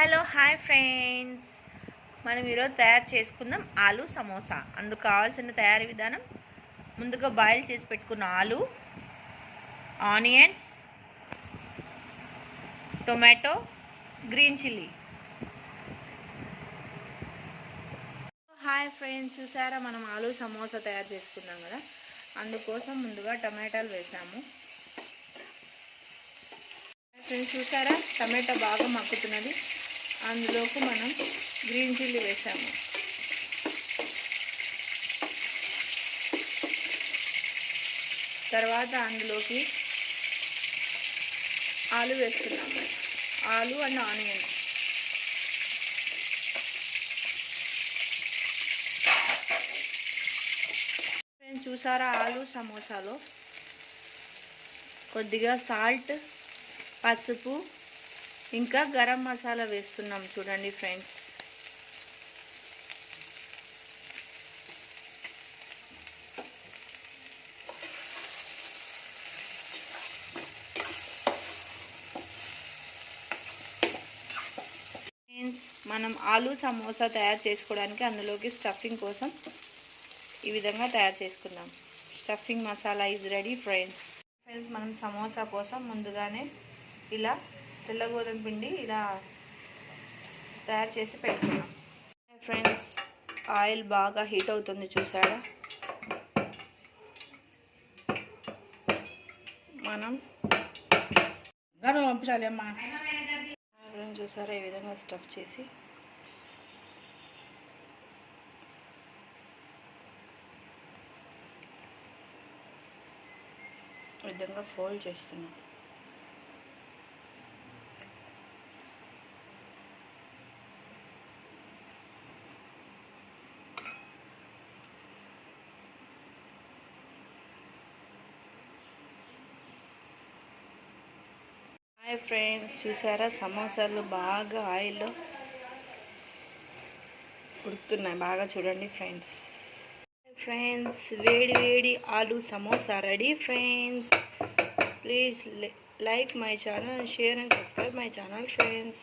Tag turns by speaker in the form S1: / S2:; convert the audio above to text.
S1: Hello hi friends, మనం ఈరోజు తయారు చేసుకుందాం ఆలు సమోసా. అందుకు కావాల్సిన తయారీ విధానం: ముందుగా బాయిల్ చేసి పెట్టుకున్న ఆలు, onions, tomato, green chilli. Hi friends, చూసారా మనం ఆలు సమోసా తయారు చేసుకున్నాం కదా. అందుకోసం ముందుగా టమాటాలు వేసాము. ఫ్రెండ్స్ చూసారా, టమాటా బాగా మగ్గుతున్నది. అందులోకి మనం గ్రీన్ చిల్లీ వేసాము. తర్వాత అందులోకి ఆలు వేస్తున్నాము, ఆలు అండ్ ఆనియన్. ఫ్రెండ్స్ చూసారా, ఆలు సమోసాలో కొద్దిగా సాల్ట్, పసుపు, ఇంకా గరం మసాలా వేస్తున్నాం. చూడండి ఫ్రెండ్స్, మనం ఆలు సమోసా తయారు చేసుకోవడానికి అందులోకి స్టఫింగ్ కోసం ఈ విధంగా తయారు చేసుకుందాం. Stuffing masala is ready friends. మనం సమోసా కోసం ముందుగానే ఇలా తెల్ల గోధుమ పిండి ఇలా తయారు చేసి పెట్టుకున్నాం. ఫ్రెండ్స్, ఆయిల్ బాగా హీట్ అవుతుంది చూసారా. మనం పంపించాలి అమ్మా. చూసారా, ఈ విధంగా స్టఫ్ చేసి ఈ విధంగా ఫోల్డ్ చేస్తున్నాం. హాయ్ ఫ్రెండ్స్, చూసారా సమోసాలు బాగా ఆయిల్లో ఉడుకుతున్నాయి. బాగా చూడండి ఫ్రెండ్స్. వేడి వేడి ఆలు samosa ready friends. Please like my channel and share and subscribe my channel friends.